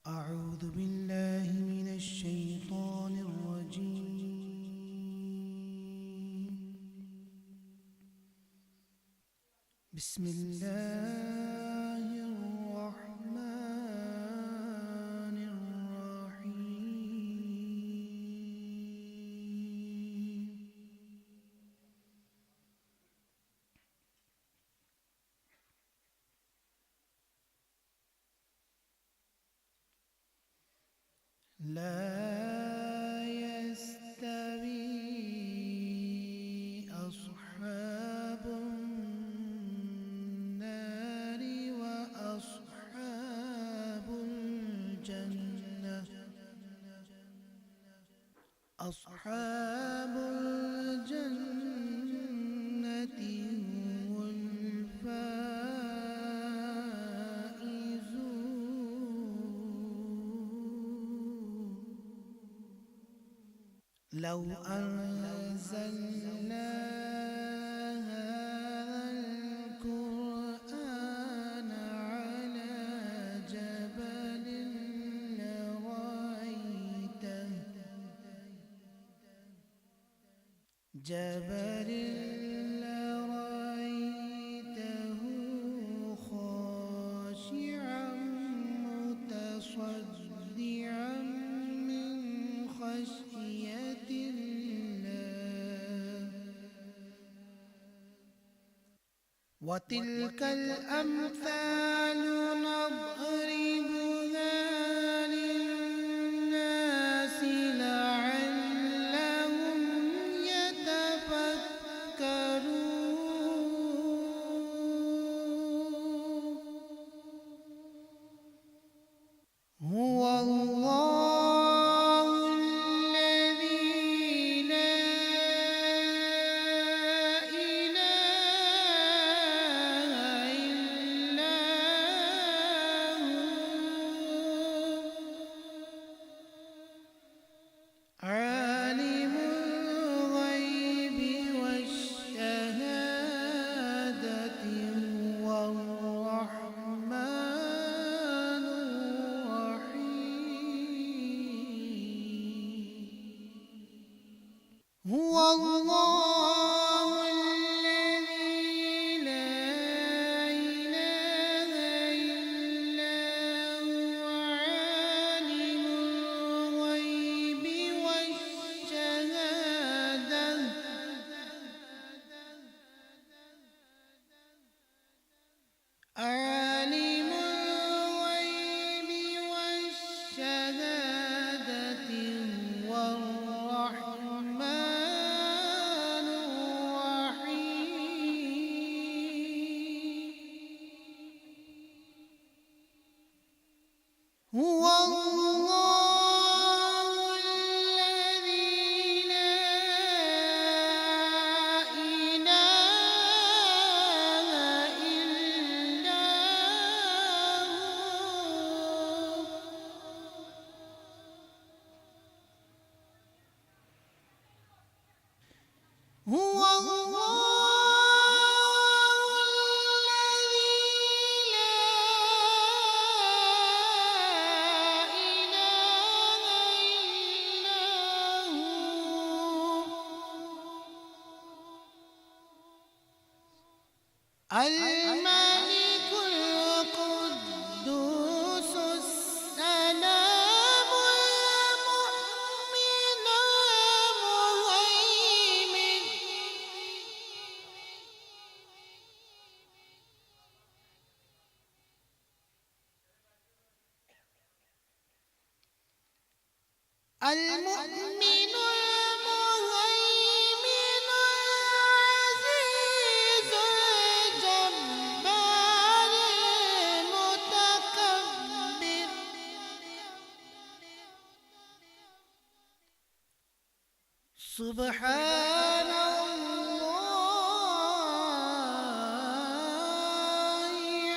أعوذ بالله من الشيطان الرجيم. بسم الله الرحمن الرحيم. لا يستوي أصحاب النار وأصحاب الجنة. أصحاب الجنة هم الفائزون. لو أنزلنا هذا القرآن على جبل لرأيته خاشعا متصدعا من خشية الله. وتلك الأمثال نضربها للناس لعلهم يتفكرون. هو الله الذي لا إله إلا هو عالم الغيب والشهادة هو الرحمن الرحيم. هو الله الذي لا إله إلا هو عالم الغيب والشهادة عالم الغيب والشهادة هو الرحمن الرحيم. هو الله الذي لا إله إلا هو. هو الله الذي لا إله إلا هو الملك القدوس السلام المؤمن المهيمن المؤمن المهيمن العزيز الجبار المتكبر. سبحان الله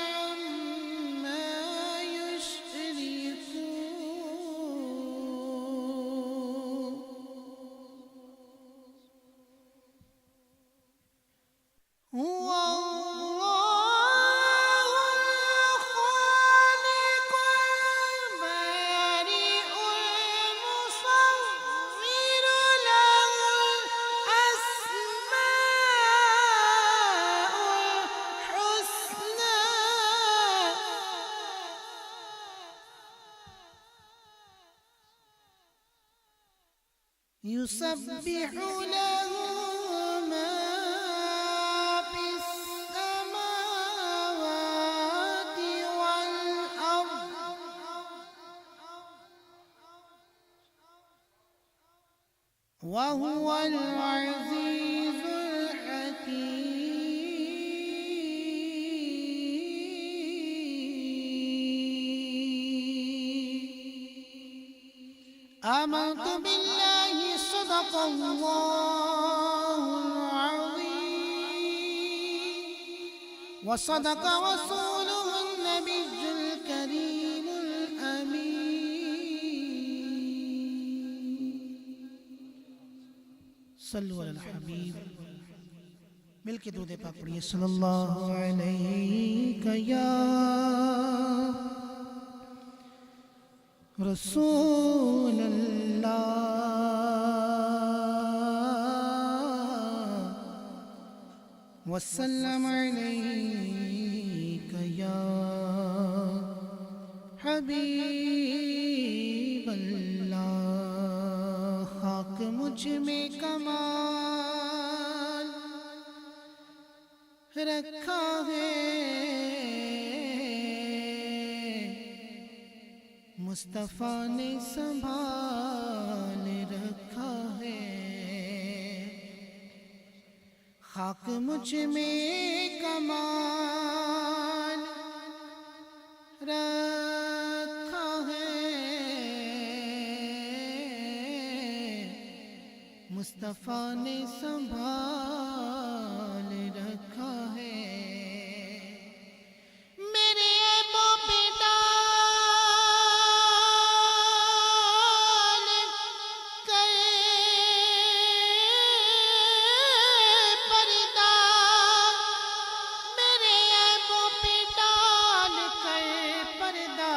عما يشركون. هو الله الخالق البارئ يسبح له ما في السماوات والأرض وهو العزيز الحكيم آمنت بالله صدق الله العظيم وصدق رسوله النبي الكريم الأمين صلوا على الحبيب مل کے درود پاک پڑھیے صلی اللہ علیہ یا رسول اللہ وسلم علیک یا حبیب اللہ خاک مجھ میں کمال رکھا ہے مصطفیٰ نے سنبھال رکھا ہے خاک مجھ میں کمال رکھا ہے مصطفیٰ نے سنبھال رکھا ہے میرے عیبوں پہ ڈال کر پردہ میرے عیبوں پہ ڈال کر پردہ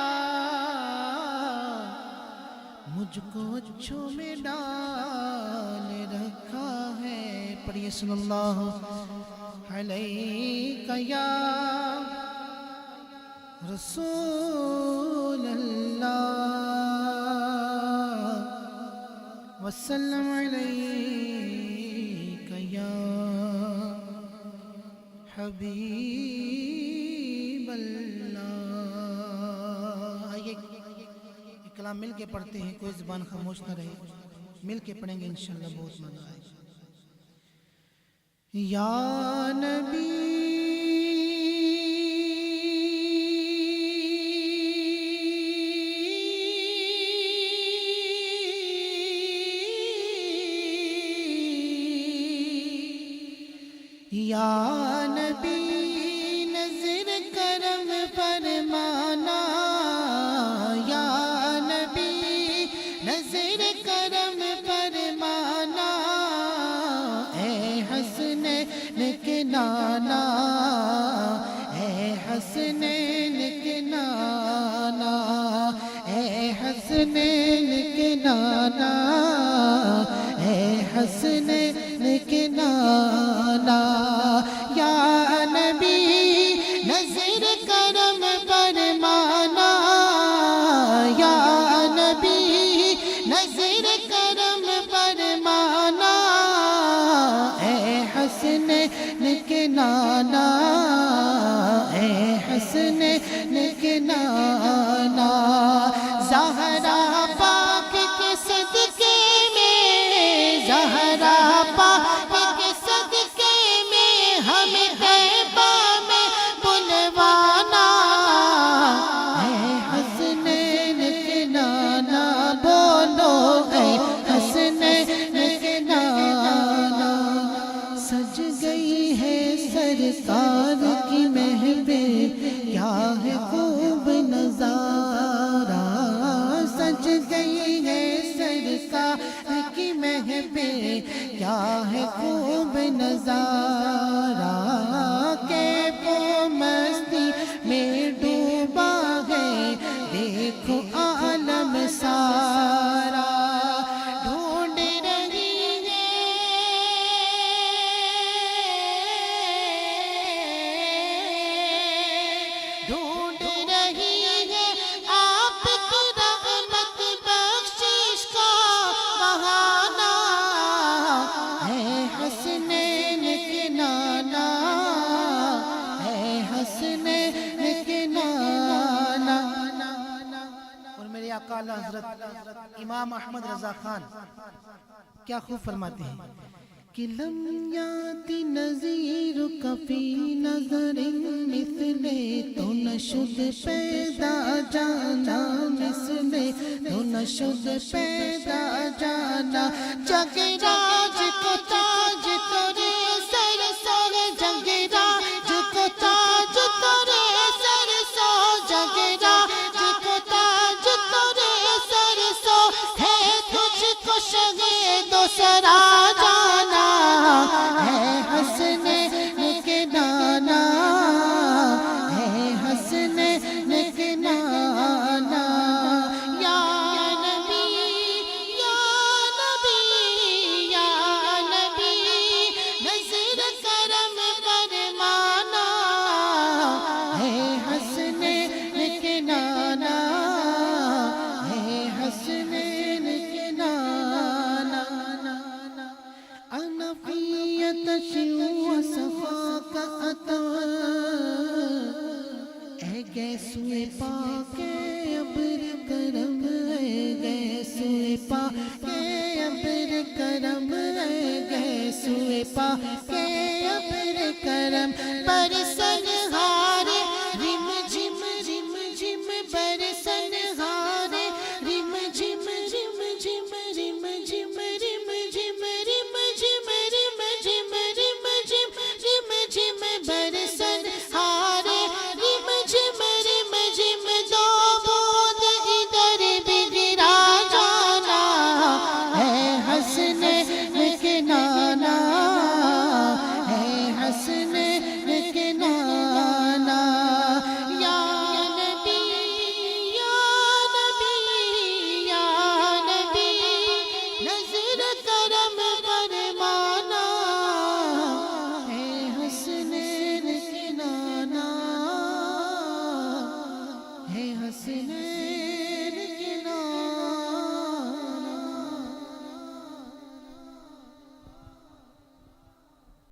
مجھ کو اچھوں میں ڈال رکھا ہے پڑھیے صلی اللہ علیہ یا رسول اللہ وسلم علیک یا حبیب اللہ آئیے یہ کلام مل کے پڑھتے ہیں کوئی زبان خاموش نہ رہے مل کے پڑھیں گے انشاءاللہ بہت مزہ آئے یا نبی یا نبی نظر کرم فرمانا یا نبی نظر کرم فرمانا اے حسنین کے نانا اے حسنین کے نانا اے حسنین کے نانا اے حسنین کے نانا یا نبی نظر کرم فرمانا یا نبی نظر کرم فرمانا اے حسنین کے نانا اے حسنین کے نانا زہرا پاک کے صدقے میں زہرا پاک کے صدقے میں ہمیں طیبہ میں بلوانا اے حسنین کے نانا بولو اے حسنین کے نانا سج گئی ہے سرکار کی محفل کیا ہے خوب نظارہ سج گئی ہے سرکار کی محفل کیا ہے خوب نظارہ کہ وہ مستی میں ڈوبا ہے دیکھو عالم سارا ڈھونڈ رہی ہے ڈھونڈ رہی ہے آپ کی رحمت بخشش کا بہانہ میرے آقا اعلیٰ حضرت امام احمد رضا خان کیا خوب فرماتے ہیں کہ لم یاتی نظیر کفی نظر مثلے تو نشد پیدا جانا مثلے تو نشد پیدا جانا جگ راج کو تاج ترے سر سر جگ راج کو تاج ترے سر سو جگ راج کو تاج ترے سر سو ہے تجھ کو شگے دوسرا جانا ہے حسن کے نانا ہے حسن کے نانا یا نبی یا نبی یا نبی نظر کرم فرمانا ہے حسن کے نانا ہے حسن کے نانا انا فیت شیو صفاک عطا اے گیسوئے پاک ابر کرم اے گیسوئے پاک ابر کرم اے گیسوئے پاک ابر کرم برسن ہار